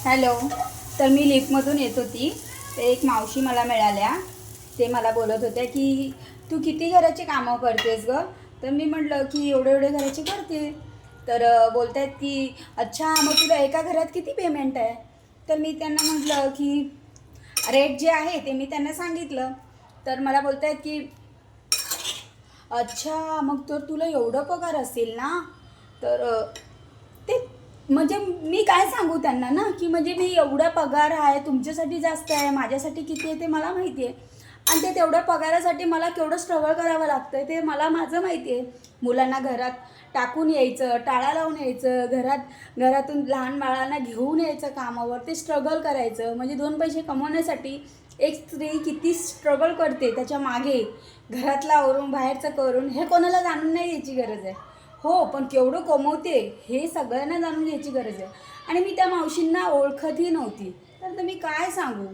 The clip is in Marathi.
हॅलो. तर मी लिफ्टमधून येत होती, तर एक मावशी मला मिळाल्या. ते मला बोलत होत्या की तू किती घराची कामं करतेस गं. तर मी म्हटलं की एवढे एवढे घराची करते. तर बोलत आहेत की अच्छा, मग तुला एका घरात किती पेमेंट आहे. तर मी त्यांना म्हटलं की रेट जे आहे ते मी त्यांना सांगितलं. तर मला बोलत आहेत की अच्छा, मग तर तुला एवढं पगार असेल ना. तर ते म्हणजे मी काय सांगू त्यांना ना, की म्हणजे मी एवढा पगार आहे, तुमच्यासाठी जास्त आहे, माझ्यासाठी किती आहे ते मला माहिती आहे. आणि ते तेवढ्या पगारासाठी मला केवढं स्ट्रगल करावं लागतं ते मला माझं माहिती आहे. मुलांना घरात टाकून यायचं, टाळा लावून यायचं, घरातून लहान बाळांना घेऊन यायचं कामावर, ते स्ट्रगल करायचं. म्हणजे 2 पैसे कमवण्यासाठी एक स्त्री किती स्ट्रगल करते त्याच्या मागे, घरातलं आवरून बाहेरचं करून, हे कोणाला जाणून नाही घ्यायची गरज आहे. हो, पण केवढं कमवते हे सगळ्यांना जाणून घ्यायची गरज आहे. आणि मी त्या मावशींना ओळखतही नव्हती. तर मी काय सांगू.